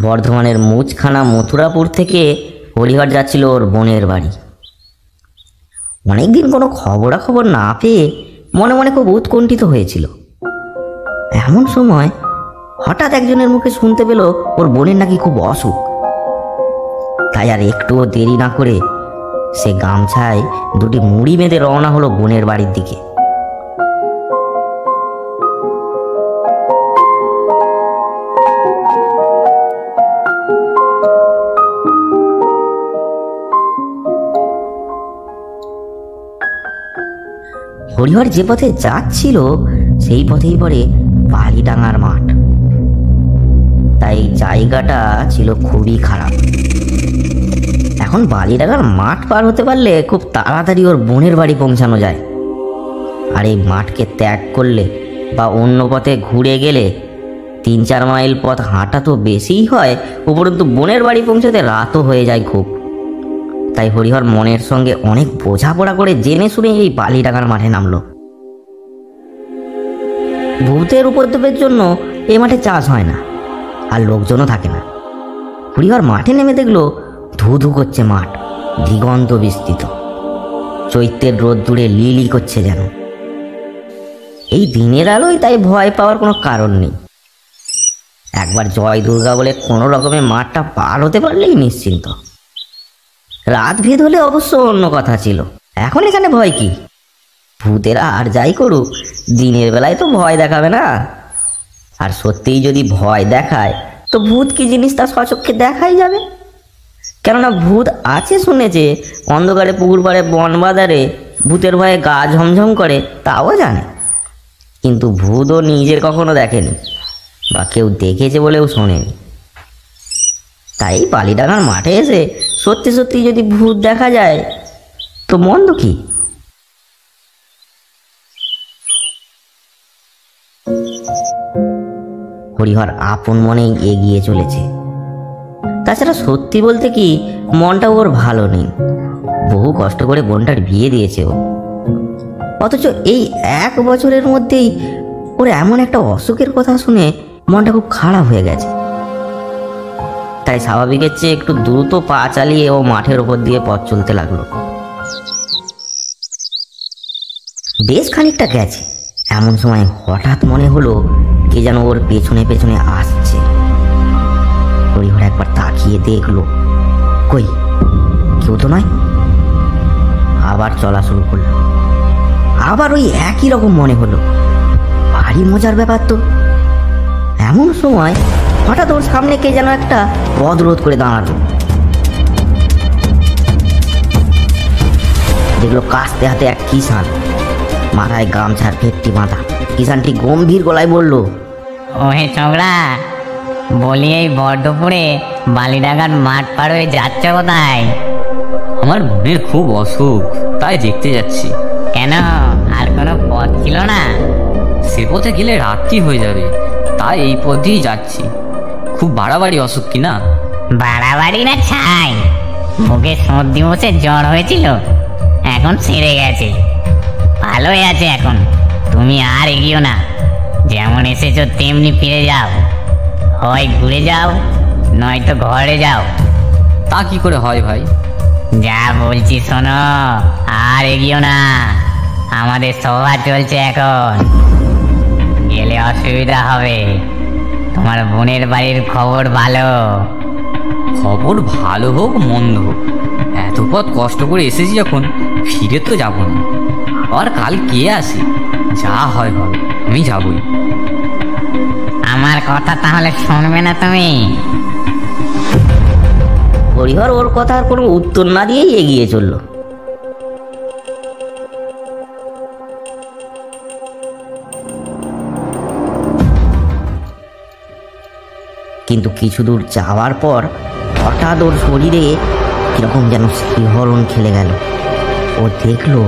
বর্ধমানের মুচখানা মথুরাপুর থেকে হরিহর যাচ্ছিল ওর বোনের বাড়ি। অনেকদিন কোনো খবরাখবর না পেয়ে মনে মনে খুব উৎকণ্ঠিত হয়েছিল। এমন সময় হঠাৎ একজনের মুখে শুনতে পেল ওর বোনের নাকি খুব অসুখ। তাই আর একটুও দেরি না করে সে গামছায় দুটি মুড়ি বেঁধে রওনা হলো বোনের বাড়ির দিকে। হরিহর যে পথে যাচ্ছিল সেই পথেই পড়ে বালিডাঙ্গার মাঠ। তাই জায়গাটা ছিল খুবই খারাপ। এখন বালিডাঙ্গার মাঠ পার হতে পারলে খুব তাড়াতাড়ি ওর বোনের বাড়ি পৌঁছানো যায়। আর এই মাঠকে ত্যাগ করলে বা অন্য পথে ঘুরে গেলে 3-4 মাইল পথ হাঁটা তো বেশিই হয়, উপরন্তু বোনের বাড়ি পৌঁছাতে রাতও হয়ে যায় খুব। তাই হরিহর মনের সঙ্গে অনেক বোঝাপড়া করে জেনে শুনে এই বালিডাঙ্গার মাঠে নামলো। ভূতের উপদ্রবের জন্য এই মাঠে চাষ হয় না, আর লোকজনও থাকে না। হরিহর মাঠে নেমে দেখলো ধু ধু করছে মাঠ, দিগন্ত বিস্তৃত। চৈত্রের রোদ দূরে লিলি করছে যেন। এই দিনের আলোয় তাই ভয় পাওয়ার কোনো কারণ নেই। একবার জয় দুর্গা বলে কোনো রকমে মাঠটা পার হতে পারলেই নিশ্চিন্ত। রাত ভেদ হলে অবশ্য অন্য কথা ছিল। এখন এখানে ভয় কি? ভূতেরা আর যাই করুক, দিনের বেলায় তো ভয় দেখাবে না। আর সত্যিই যদি ভয় দেখায় তো ভূত কি জিনিস তা স্বচক্ষে দেখাই যাবে। কেননা ভূত আছে শুনেছে, অন্ধকারে পুকুর পাড়ে বন বাজারে ভূতের ভয়ে গা ঝমঝম করে তাও জানে, কিন্তু ভূতও নিজের কখনো দেখেনি বা কেউ দেখেছে বলেও শোনেনি। তাই বালিডাঙ্গার মাঠে এসে সত্যি সত্যি যদি ভূত দেখা যায় তো মন্দ কি? হরিহর আপন মনেই এগিয়ে চলেছে। তাছাড়া সত্যি বলতে কি, মনটা ওর ভালো নেই। বহু কষ্ট করে বোনটার বিয়ে দিয়েছে ও, অথচ এই 1 বছরের মধ্যেই ওর এমন একটা অসুখের কথা শুনে মনটা খুব খারাপ হয়ে গেছে। তাই স্বাভাবিকের চেয়ে একটু দ্রুত পা চালিয়ে ও মাঠের ওপর দিয়ে পথ চলতে লাগলো। বেশ খানিকটা গেছে, এমন সময় হঠাৎ মনে হলো কে যেন ওর পেছনে পেছনে আসছে। হরিহর একবার তাকিয়ে দেখলো, কই কেউ তো নয়। আবার চলা শুরু করলো। আবার ওই একই রকম মনে হলো। ভারী মজার ব্যাপার তো। এমন সময় হঠাৎ ওর সামনে কে যেন একটা পথ রোধ করে দাঁড়ালো। দেখলো কাস্তে হাতে এক কিষান, মাথায় গামছার ফেটটি বাঁধা। কিষানটি গম্ভীর গলায় বলল, ওহে ছোকরা, বলি এই বর্ধপুরে বালিডাঙ্গার মাঠ পার হয়ে যাচ্ছ কোথায়? আমার বোনের খুব অসুখ, তাই দেখতে যাচ্ছি। কেন, আর কোনো পথ ছিল না? সে পথে গেলে রাত্রি হয়ে যাবে, তাই এই পথ দিয়েই যাচ্ছি। খুব বাড়াবাড়ি অসুখ কিনা? বাড়াবাড়ি না ছাই, মুখে সর্দি বসে জ্বর হয়েছিল, এখন সেরে গেছে, ভালোই আছে এখন। তুমি আর এগিও না, যেমন এসেছো তেমনি ফিরে যাও। হয় ঘুরে যাও, নয়তো ঘরে যাও। তা কি করে হয় ভাই? যা বলছি শোনো, আর এগিও না, আমাদের সভা চলছে এখন, গেলে অসুবিধা হবে। তোমার বোনের বাড়ির খবর ভালো? খবর ভালো হোক মন্দ হোক, এত পথ কষ্ট করে এসেছি যখন, ফিরে তো যাবো না। আর কাল কে আসে, যা হয় হবে, আমি যাবই। আমার কথা তাহলে শুনবে না তুমি? হরিহর ওর কথার কোনো উত্তর না দিয়েই এগিয়ে চলল। কিন্তু কিছু দূর যাওয়ার পর হঠাৎ ওর শরীরে কিরকম যেন শিহরণ খেলে গেল। ও দেখলো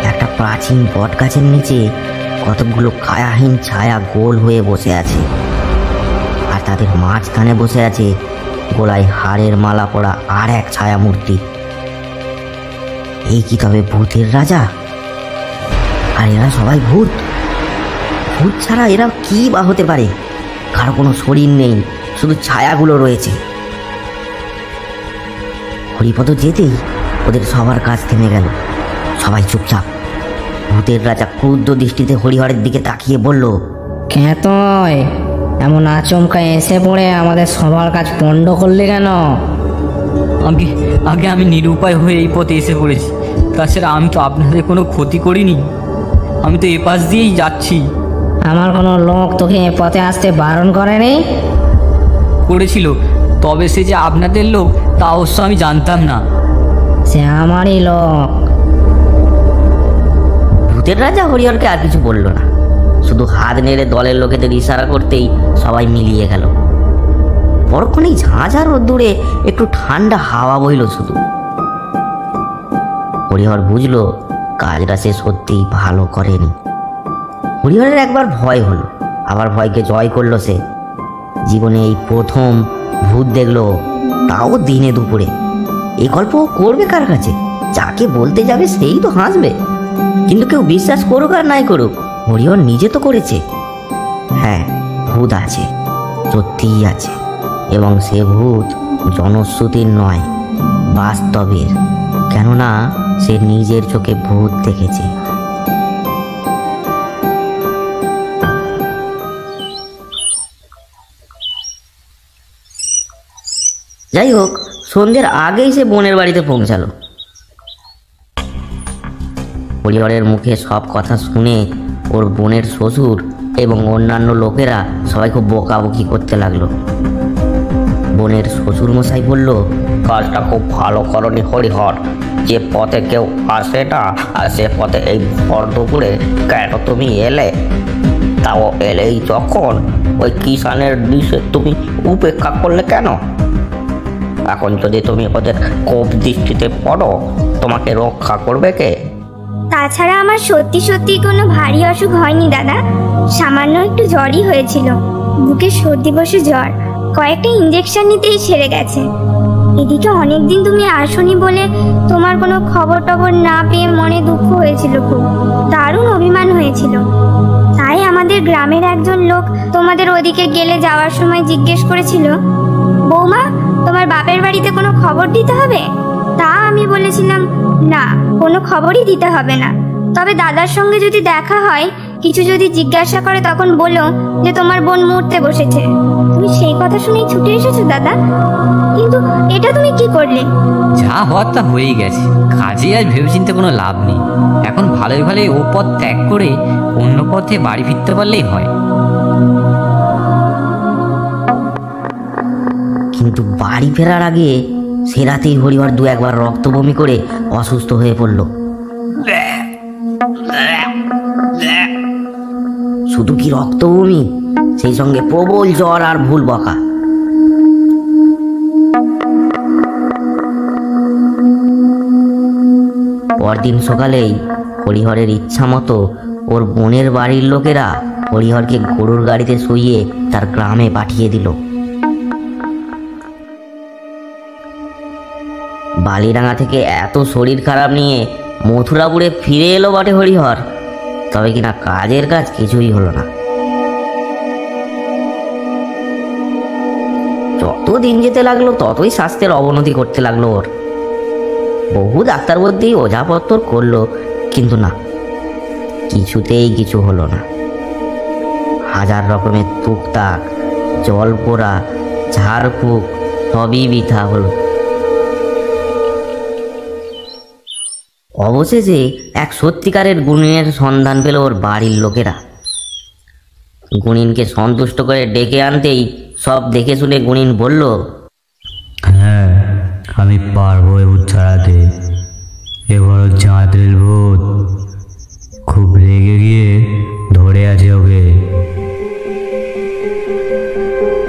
একটা প্রাচীন বট গাছের নিচে কতগুলো কায়াহীন ছায়া গোল হয়ে বসে আছে, আর তাদের মাঝখানে বসে আছে গলায় হাড়ের মালা পরা আর এক ছায়া মূর্তি। এই কি তবে ভূতের রাজা? আর এরা সবাই ভূত? ভূত ছাড়া এরা কি বা হতে পারে? কারো কোনো শরীর নেই, শুধু ছায়াগুলো রয়েছে। হরিপদ যেতেই ওদের সবার কাজ থেমে গেল। সবাই চুপচাপ। ভূতের রাজা ক্রুদ্ধ দৃষ্টিতে হরিহরের দিকে তাকিয়ে বলল, কেতয় এমন আচমকা এসে পড়ে আমাদের সবার কাজ পণ্ড করলে কেন? আগে আগে আমি নিরুপায় হয়ে এই পথে এসে পড়েছি। তাছাড়া আমি তো আপনাদের কোনো ক্ষতি করিনি, আমি তো এ পাশ দিয়েই যাচ্ছি। আমার কোনো লোক তোকে এ পথে আসতে বারণ করেনি? করেছিল, তবে সে যে আপনাদের লোক তা অবশ্য আমি জানতাম না। সে আমারই লোক। ভূতের রাজা হরিহরকে আর কিছু বলল না, শুধু হাত নেড়ে দলের লোকেদের ইশারা করতেই সবাই মিলিয়ে গেল। পরক্ষণেই ঝাঁঝা রোদ্দুরে একটু ঠান্ডা হাওয়া বইল শুধু। হরিহর বুঝলো কাজটা সে সত্যিই ভালো করেনি। হরিহরের একবার ভয় হলো, আবার ভয়কে জয় করলো সে। জীবনে এই প্রথম ভূত দেখলো, তাও দিনে দুপুরে। এই গল্প করবে কার কাছে? যাকে বলতে যাবে সেই তো হাসবে। কিন্তু কেউ বিশ্বাস করুক আর নাই করুক, হরিহর নিজে তো করেছে। হ্যাঁ, ভূত আছে, সত্যিই আছে। এবং সে ভূত জনশ্রুতির নয়, বাস্তবের। কেননা সে নিজের চোখে ভূত দেখেছে। যাই হোক, সন্ধ্যের আগেই সে বোনের বাড়িতে পৌঁছালো। হরিহরের মুখে সব কথা শুনে ওর বোনের শ্বশুর এবং অন্যান্য লোকেরা সবাই খুব বকাবকি করতে লাগলো। বোনের শ্বশুর মশাই বলল, কাজটা খুব ভালো করনি হরিহর। যে পথে কেউ আসে না, আর সে পথে এই ভর দুপুরে কেন তুমি এলে? তাও এলেই যখন, ওই কিষানের নিষেধ তুমি উপেক্ষা করলে কেন? এখন যদি তুমি ওদের কোপ দৃষ্টিতে পড়ো, তোমাকে রক্ষা করবে কে? তাছাড়া আমার সত্যি সত্যি কোনো ভারী অসুখ হয়নি দাদা, সামান্য একটু জ্বরই হয়েছিল। বুকে সর্দি বসে জ্বর, কয়েকটা ইঞ্জেকশন নিতেই সেরে গেছে। এদিকে অনেকদিন তুমি আসনি বলে তোমার কোনো খবর টবর না পেয়ে মনে দুঃখ হয়েছিল, খুব দারুণ অভিমান হয়েছিল। তাই আমাদের গ্রামের একজন লোক তোমাদের ওদিকে গেলে যাওয়ার সময় জিজ্ঞেস করেছিল, বৌমা তোমার বাপের বাড়িতে কোনো খবর দিতে হবে? তা আমি বলেছিলাম না, কোনো খবরই দিতে হবে না। তবে দাদার সঙ্গে যদি দেখা হয়, কিছু যদি জিজ্ঞাসা করে, তখন বলো যে তোমার বোন মরতে বসেছে। তুমি সেই কথা শুনেই ছুটে এসেছো দাদা, কিন্তু এটা তুমি কি করলে? যা হওয়ার তা হয়েই গেছে, কাজে আজ ভেবেচিন্তে কোনো লাভ নেই। এখন ভালোই ভালোই ও পথ ত্যাগ করে অন্য পথে বাড়ি ফিরতে পারলেই হয়। কিন্তু বাড়ি ফেরার আগে সে রাতেই হরিহর দু একবার রক্ত বমি করে অসুস্থ হয়ে পড়ল। শুধু কি রক্ত বমি, সেই সঙ্গে প্রবল জ্বর আর ভুল বকা। পরদিন সকালেই হরিহরের ইচ্ছা মতো ওর বোনের বাড়ির লোকেরা হরিহরকে গরুর গাড়িতে শুইয়ে তার গ্রামে পাঠিয়ে দিল। বালিডাঙ্গা থেকে এত শরীর খারাপ নিয়ে মথুরাপুরে ফিরে এলো বটে হরিহর, তবে কিনা কাজের কাজ কিছুই হলো না। যত দিন যেতে লাগলো ততই স্বাস্থ্যের অবনতি করতে লাগলো ওর। বহু ডাক্তার বলতেই ওঝাপত্তর করলো, কিন্তু না, কিছুতেই কিছু হলো না। হাজার রকমের টুকটাক, জল পোড়া, ঝাড়ফুঁক, সবই বৃথা হলো। অবশেষে এক সত্যিকারের গুণিনের সন্ধান পেল ওর বাড়ির লোকেরা। গুণিনকে সন্তুষ্ট করে ডেকে আনতেই সব দেখে শুনে গুণিন বলল, হ্যাঁ, আমি পারবো এ ভূত ছাড়াতে। এবার চাঁদের ভূত খুব রেগে গিয়ে ধরে আছে ওকে।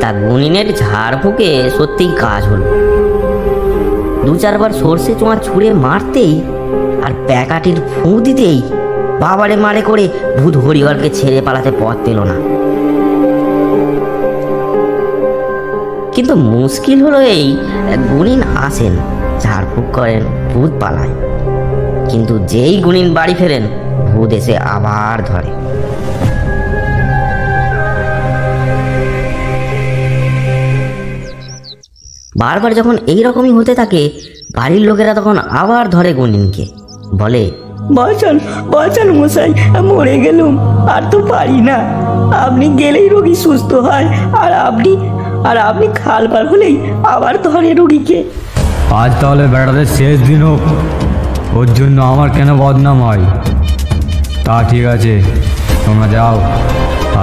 তা গুণিনের ঝাড়ফুঁকে সত্যিই কাজ হলো। দু চারবার সর্ষে চোঁয়া ছুঁড়ে মারতেই আর প্যাকাটির ফুঁ দিতেই বাবারে মারে করে ভূত হরিহরকে ছেড়ে পালাতে পথ পেল না। কিন্তু মুশকিল হলো এই, গুণিন আসেন, ঝাড়ফুঁক করেন, ভূত পালায়। কিন্তু যেই গুণিন বাড়ি ফেরেন, ভূত এসে আবার ধরে। বারবার যখন এই রকমই হতে থাকে, বাড়ির লোকেরা তখন আবার ধরে গুনিনকে, বলে, বাঁচান বাঁচান মশাই, মরে গেলুম, আর তো পারি না। আপনি গেলেই রোগী সুস্থ হয়, আর আপনি খাল পার হলেই আবার ধরে রোগীকে। আজ তাহলে বেড়াদের শেষ দিন হোক, ওর জন্য আমার কেন বদনাম হয়? তা ঠিক আছে, তোমরা যাও।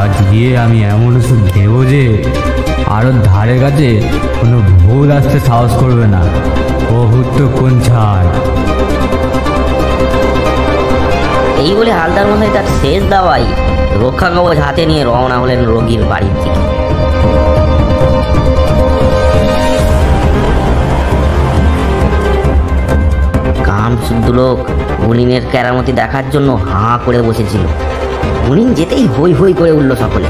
আজ গিয়ে আমি এমন ওষুধ দেবো যে আরও ধারে কাছে কোনো ভুল আসতে সাহস করবে না। ও ভূত তো কোন ছাড়। এই বলে হালদার মশাই তার শেষ দাওয়াই রক্ষা কবচ হাতে নিয়ে রওনা হলেন রোগীর বাড়ির দিকে। কাম শুদ্ধ লোক গুনিনের কেরামতি দেখার জন্য হাঁ করে বসেছিল। গুনিন যেতেই হই হই করে উঠল সকলে।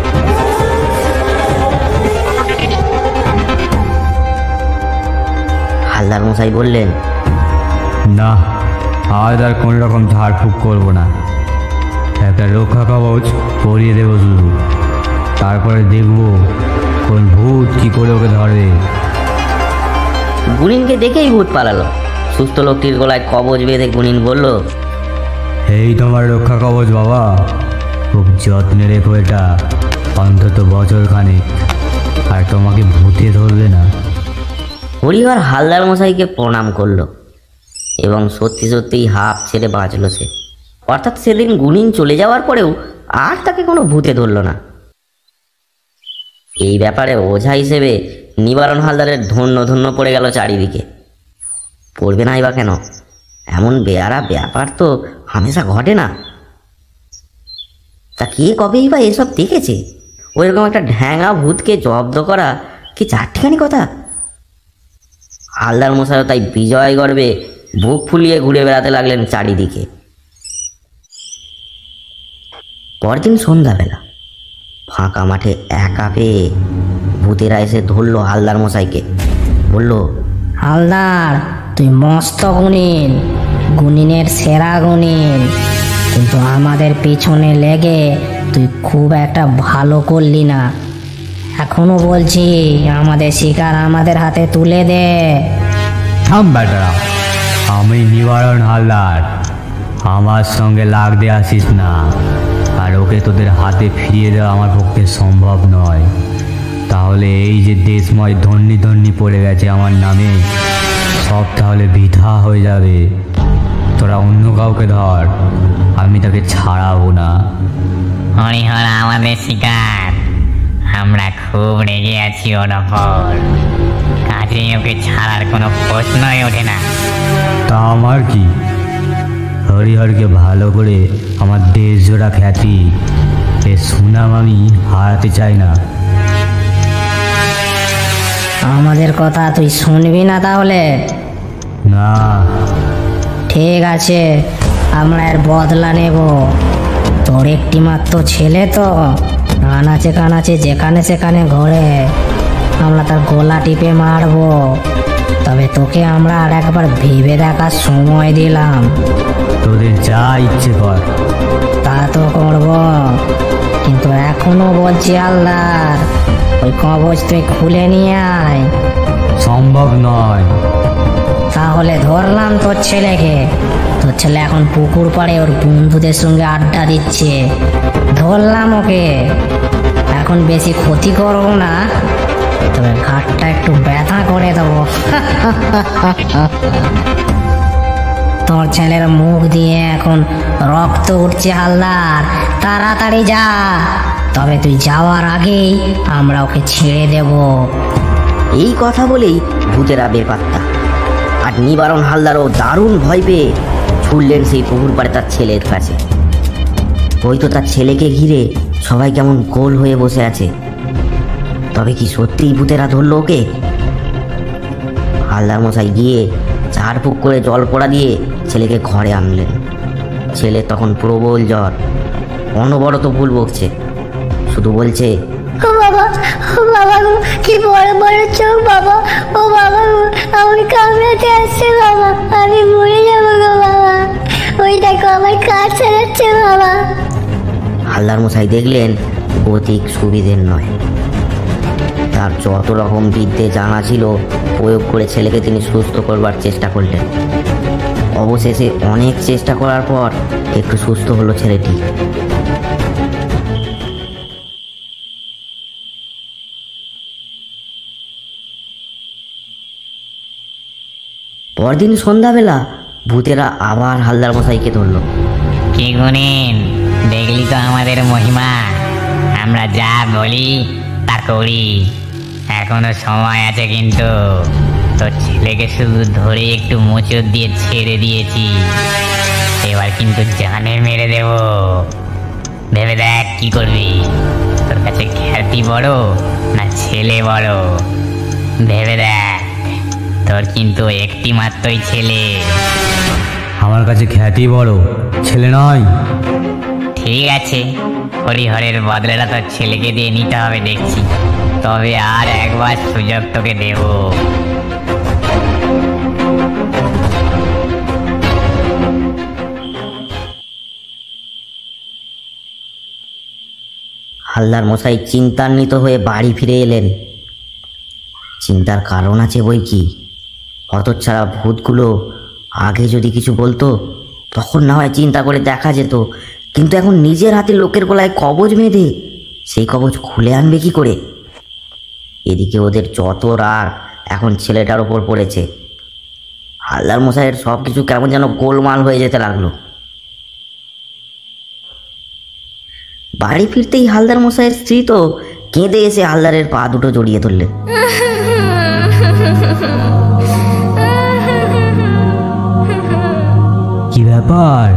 হালদার মশাই বললেন, না, আজ আর কোনো রকম ঝাড়ফুঁক করবো না। একটা রক্ষা কবচ পরিয়ে দেবো শুধু, তারপরে দেখবো কোন ভূত কি করে ওকে ধরে। গুনিনকে দেখেই ভূত পালালো। সুস্থ লোকটির গলায় কবচ বেঁধে গুনিন বলল, এই তোমার রক্ষা কবচ বাবা, খুব যত্নে রেখো এটা, অন্তত বছরখানেক, আর তোমাকে ভূতে ধরবে না। হরিহর হালদার মশাইকে প্রণাম করল এবং সত্যি সত্যিই হাঁপ ছেড়ে বাঁচল সে। অর্থাৎ সেদিন গুনিন চলে যাওয়ার পরেও আর তাকে কোনো ভূতে ধরল না। এই ব্যাপারে ওঝা হিসেবে নিবারণ হালদারের ধন্য ধন্য পড়ে গেল চারিদিকে। পড়বে নাই বা কেন? এমন বেয়ারা ব্যাপার তো হামেশা ঘটে না। তা কে কবেই বা এসব দেখেছে? ওইরকম একটা ঢ্যাঙা ভূতকে জব্দ করা কি চারটিখানি কথা? হালদার মশাইও তাই বিজয় গর্বে বুক ফুলিয়ে ঘুরে বেড়াতে লাগলেন চারিদিকে। পরদিন সন্ধ্যাবেলা ফাঁকা মাঠে একা পেয়ে ভূতেরা এসে ধরলো হালদার মশাইকে। বলল, হালদার, তুই মস্ত গুণিন, গুণিনের সেরা গুণিন, কিন্তু আমাদের পিছনে লেগে তুই খুব একটা ভালো করলি না। এখনো বলছি, আমাদের শিকার আমাদের হাতে তুলে দে। থাম বেটারা, আমি নিবারণ হালদার, আমার সঙ্গে লাগতে আসিস না। আর ওকে তোদের হাতে ফিরিয়ে দেওয়া আমার পক্ষে সম্ভব নয়। তাহলে এই যে দেশময় ধন্যি ধন্যি পড়ে গেছে আমার নামে, সব তাহলে বৃথা হয়ে যাবে। তোরা অন্য কাউকে ধর, আমি তাকে ছাড়াবো না। হরিহর আমাদের শিকার, আমরা খুব রেগে আছি ওর ওপর, কাজেই ওকে ছাড়ার কোনো প্রশ্নই ওঠে না। তা আমার কি? হরিহরকে ভালো করে আমার দেশ জোড়া খ্যাতি, এ সুনাম আমি হারাতে চাই না। আমাদের কথা তুই শুনবি না তাহলে? না। ঠিক আছে, আমরা এর বদলা নেব। তোর একটি মাত্র ছেলে তো, আনাচে কানাচে যেখানে সেখানে ঘোরে, আমরা তার গলা টিপে মারবো। তবে তোকে আমরা আর একবার ভেবে দেখার সময় দিলাম। তোদের যা ইচ্ছে কর। তা তো করব, কিন্তু এখনো বলছি হালদার, ওই কবচ তুই খুলে নিয়ে আয়। সম্ভব নয়। তাহলে ধরলাম তোর ছেলেকে। তোর ছেলে এখন পুকুর পাড়ে ওর বন্ধুদের সঙ্গে আড্ডা দিচ্ছে। ধরলাম ওকে। এখন বেশি ক্ষতি করবো না, তবে ঘাটটা একটু ব্যথা করে দেবো। তোর ছেলের মুখ দিয়ে এখন রক্ত উঠছে হালদার, তাড়াতাড়ি যা। তবে তুই যাওয়ার আগেই আমরা ওকে ছেড়ে দেব। এই কথা বলেই ভূতেরা বেপাত্তা। আর নিবারণ হালদারও দারুণ ভয় পেয়ে ছুটলেন সেই পুকুর পাড়ে তার ছেলের কাছে। হয়তো তার ছেলেকে ঘিরে সবাই কেমন গোল হয়ে বসে আছে। তবে কি সত্যিই ভূতেরা ধরলো ওকে? হালদার মশাই গিয়ে ঝাড়ফুঁক করে জল পড়া দিয়ে ছেলেকে ঘরে আনলেন। ছেলে তখন প্রবল জ্বর, অনবরত ভুল বকছে, শুধু বলছে, ও বাবা, ও বাবা গো, কি বড় বড় চোখ বাবা, ও বাবা গো, আমাকে কামড়াতে আসছে বাবা, আমি মরে যাবো গো বাবা, ওই দেখো আমার কাজ ছাড়াচ্ছে বাবা। হালদার মশাই দেখলেন গতিক সুবিধের নয়। তার যত রকম বিদ্যে জানা ছিল প্রয়োগ করে ছেলেকে তিনি সুস্থ করবার চেষ্টা করলেন। অবশেষে অনেক চেষ্টা করার পর একটু সুস্থ হলো ছেলেটি। পরদিন সন্ধ্যাবেলা ভূতেরা আবার হালদার মশাইকে ধরল। কি গুনিন, দেখলি তো আমাদের মহিমা, আমরা যা বলি তা করি। এখনো সময় আছে, কিন্তু তোর ছেলেকে শুধু ধরে একটু মোচড় দিয়ে ছেড়ে দিয়েছি, এবার কিন্তু জানে মেরে দেব। ভেবে দেখ কি করবি, তোর কাছে খ্যাতি বড় না ছেলে বড়? ভেবে দেখ, তোর কিন্তু একটি মাত্রই ছেলে। আমার কাছে খ্যাতি বড়, ছেলে নয়। ঠিক আছে, হরিহরের বদলাটা তোর ছেলেকে দিয়ে নিতে হবে দেখছি, তবে আর একবার সুযোগ তোকে দেব। হালদার মশাই চিন্তান্বিত হয়ে বাড়ি ফিরে এলেন। চিন্তার কারণ আছে বই কি। হতচ্ছাড়া ভূতগুলো আগে যদি কিছু বলতো তখন না হয় চিন্তা করে দেখা যেত, কিন্তু এখন নিজের হাতে লোকের গলায় কবজ বেঁধে সেই কবজ খুলে আনবে কি করে? এদিকে ওদের যত রাগ এখন ছেলেটার ওপর পড়েছে। হালদার মশাইয়ের সব কিছু কেমন যেন গোলমাল হয়ে যেতে লাগলো। বাড়ি ফিরতেই হালদার মশাইয়ের স্ত্রী তো কেঁদে এসে হালদারের পা দুটো জড়িয়ে ধরলেন। কি ব্যাপার,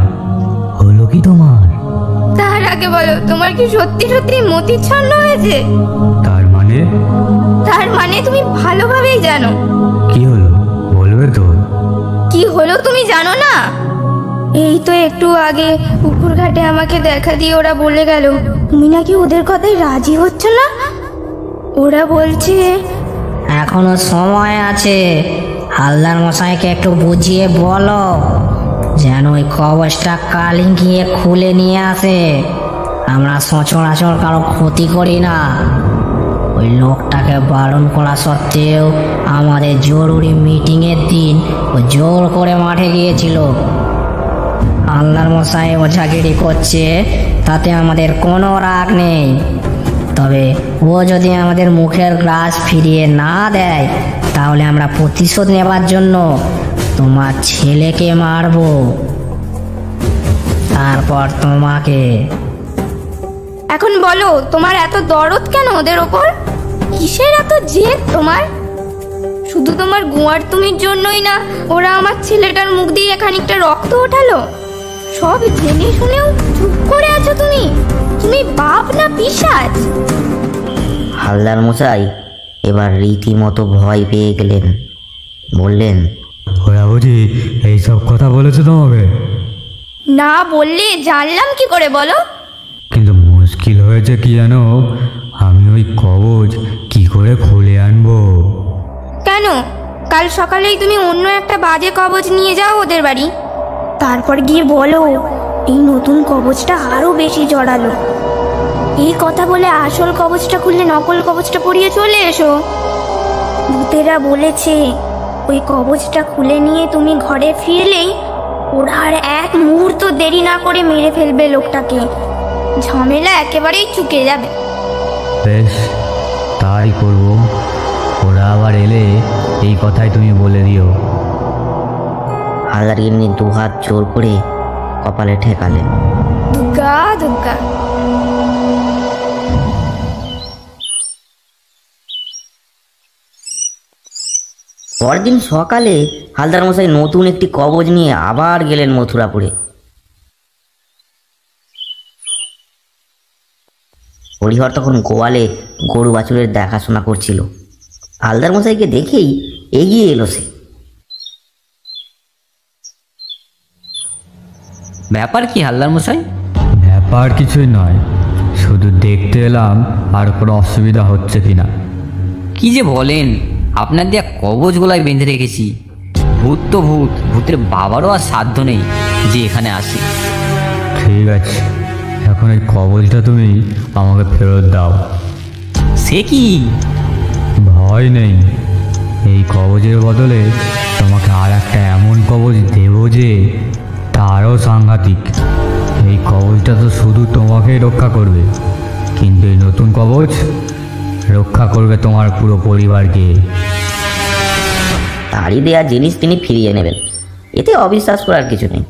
হলো কি তোমার? তার আগে বলো, তোমার কি সত্যি সত্যি মতিচ্ছন্ন হয়েছে? তার মানে? তার মানে তুমি ভালোভাবেই জানো। কি হলো বলবে তো? কি হলো তুমি জানো না? এই তো একটু আগে পুকুর ঘাটে আমাকে দেখা দিয়ে ওরা বলে গেল তুমি নাকি ওদের কথায় রাজি হচ্ছ না। ওরা বলছে এখনো সময় আছে, হালদার মশাইকে একটু বুঝিয়ে বলো যেন ওই কবচটা কালিং গিয়ে খুলে নিয়ে আসে। আমরা সচরাচর কারো ক্ষতি করি না। ওই লোকটাকে বারণ করা সত্ত্বেও আমাদের জরুরি মিটিংয়ের দিন ও জোর করে মাঠে গিয়েছিল। হালদার মশাই ওঝাগিরি করছে, তাতে আমাদের কোনো রাগ নেই, তবে ও যদি আমাদের মুখের গ্রাস ফিরিয়ে না দেয় তাহলে আমরা প্রতিশোধ নেবার জন্য তোমার ছেলেকে মারবো, তারপর তোমাকে। এখন বলো, তোমার এত দরদ কেন ওদের ওপর? কিসের এত জেদ তোমার? শুধু তোমার গুয়ার তুমির জন্যই না ওরা আমার ছেলেটার মুখ দিয়ে খানিকটা রক্ত ওঠালো। সব জেনে শুনেও চুপ করে আছো তুমি। তুমি বাপ না পিশাচ? হালদার মশাই এবার রীতিমতো ভয় পেয়ে গেলেন। বললেন, ওরা বুঝি এইসব কথা বলেছে তোমাকে? না বললে জানলাম কি করে বলো? কিন্তু মুশকিল হয়েছে কি জানো, আমি ওই কবজ কি করে খুলে আনবো? কেন? কাল সকালেই তুমি অন্য একটা বাজে কবজ নিয়ে যাও ওদের বাড়ি, তারপর গিয়ে বলো এই নতুন কবজটা আরো বেশি জড়ালো। এই কথা বলে আসল কবজটা খুললে নকল কবজটা পরিয়ে চলে এসো। ভূতেরা বলেছে ওই কবজটা খুলে নিয়ে তুমি ঘরে ফিরলেই ওরা আর এক মুহূর্ত দেরি না করে মেরে ফেলবে লোকটাকে। ঝামেলা একেবারেই চুকে যাবে। বেশ, তাই করব। ওরা আবার এলে এই কথাই তুমি বলে দিও। হালদার গিন্নি দুহাত জোর করে কপালে ঠেকালেন। দুর্গা দুর্গা। পরদিন সকালে হালদার মশাই নতুন একটি কবজ নিয়ে আবার গেলেন মথুরাপুরে। হরিহর তখন গোয়ালে গরু বাছুরের দেখাশোনা করছিল। হালদার মশাইকে দেখেই এগিয়ে এলো সে। ব্যাপার কি হালদার মশাই? ব্যাপার কিছুই নয়, শুধু দেখতে এলাম আর কোনো অসুবিধা হচ্ছে কিনা। কি যে বলেন, আপনার দেয়া কবজ গলায় বেঁধে রেখেছি। ভূত তো ভূত, ভূতের বাবারও আর সাধ্য নেই যে এখানে আসে। ঠিক আছে, এখন এই কবজটা তুমি আমাকে ফেরত দাও। সে কি? ভয় নেই। এই কবজের বদলে তোমাকে আর একটা এমন কবজ দেব যে তারও সাংঘাতিক। এই কবজটা তো শুধু তোমাকেই রক্ষা করবে, কিন্তু এই নতুন কবজ রক্ষা করবে তোমার পুরো পরিবারকে। তারই দেয়া জিনিস তিনি ফিরিয়ে নেবেন, এতে অবিশ্বাস করার কিছু নেই।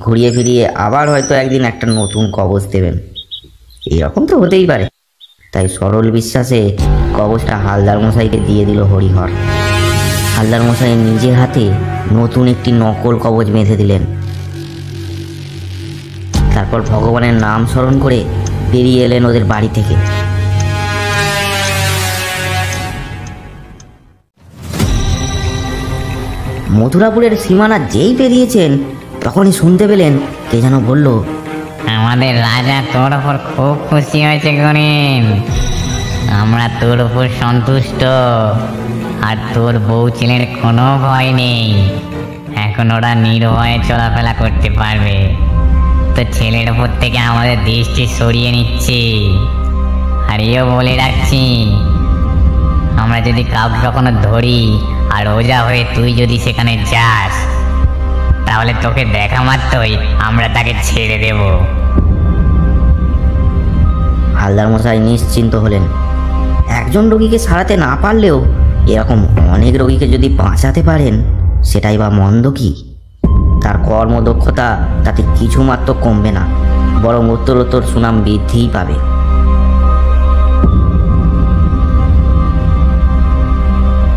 ঘুরিয়ে ফিরিয়ে আবার হয়তো একদিন একটা নতুন কবজ দেবেন, এরকম তো হতেই পারে। তাই সরল বিশ্বাসে কবজটা হালদার মশাইকে দিয়ে দিল হরিহর। হালদার মশাই নিজের হাতে নতুন একটি নকল কবজ বেঁধে দিলেন। তারপর ভগবানের নাম স্মরণ করে বেরিয়ে এলেন ওদের বাড়ি থেকে। মথুরাপুরের সীমানা যেই পেরিয়েছেন তখনই শুনতে পেলেন কে যেন বলল, আমাদের রাজা তোর ওপর খুব খুশি হয়েছে গরিন। আমরা তোর উপর সন্তুষ্ট, আর তোর বউ ছেলের কোনো ভয় নেই। এখন ওরা নির্ভয়ে চলাফেরা করতে পারবে। তো ছেলের উপর থেকে আমাদের দৃষ্টি সরিয়ে নিচ্ছি। আর এও বলে রাখছি, আমরা যদি কাউকে কখনো ধরি আর ওজা হয়ে তুই যদি সেখানে যাস, তাহলে তোকে দেখা মাত্রই আমরা তাকে ছেড়ে দেব। হালদার মশাই নিশ্চিন্ত হলেন। একজন রোগীকে সারাতে না পারলেও এরকম অনেক রোগীকে যদি বাঁচাতে পারেন, সেটাই বা মন্দ কি? তার কর্মদক্ষতা তাতে কিছুমাত্র কমবে না, বরং উত্তরোত্তর সুনাম বৃদ্ধিই পাবে।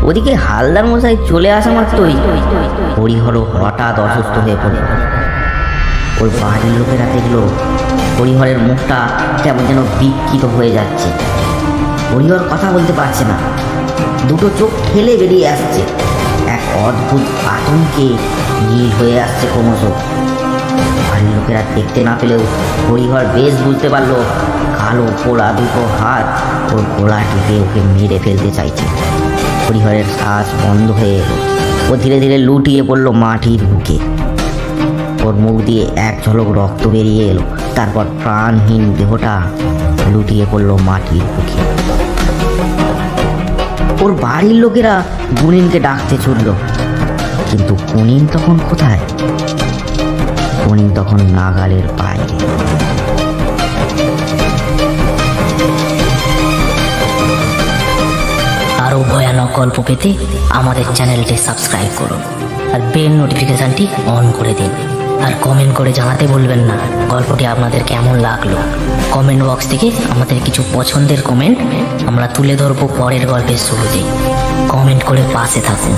ওদিকে হালদার মশাই চলে আসা মাত্রই হরিহর হঠাৎ অসুস্থ হয়ে পড়ে। ওই বাড়ির লোকেরা দেখলো হরিহরের মুখটা কেমন যেন বিকৃত হয়ে যাচ্ছে। হরিহর কথা বলতে পারছে না, দুটো চোখ ঠেলে বেরিয়ে আসছে, এক অদ্ভুত আতঙ্কে নীল হয়ে আসছে ক্রমশ। বাড়ির লোকেরা দেখতে না পেলেও হরিহর বেশ বুঝতে পারলো কালো পোড়া দুটো হাত ওর গলা টিপে ওকে মেরে ফেলতে চাইছে। হরিহরের শ্বাস বন্ধ হয়ে এলো, ও ধীরে ধীরে লুটিয়ে পড়লো মাটির বুকে। ওর মুখ দিয়ে এক ঝলক রক্ত বেরিয়ে এলো, তারপর প্রাণহীন দেহটা লুটিয়ে পড়লো মাটির বুকে। ওর বাড়ির লোকেরা গুনিনকে ডাকতে ছুটল, কিন্তু গুনিন তখন কোথায়? গুনিন তখন নাগালের বাইরে। আরও ভয়ানক গল্প পেতে আমাদের চ্যানেলটি সাবস্ক্রাইব করুন আর বেল নোটিফিকেশনটি অন করে দিন। আর কমেন্ট করে জানাতে ভুলবেন না গল্পটি আপনাদের কেমন লাগলো। কমেন্ট বক্স থেকে আমাদের কিছু পছন্দের কমেন্ট আমরা তুলে ধরবো পরের গল্পের শুরুতেই। কমেন্ট করে পাশে থাকুন।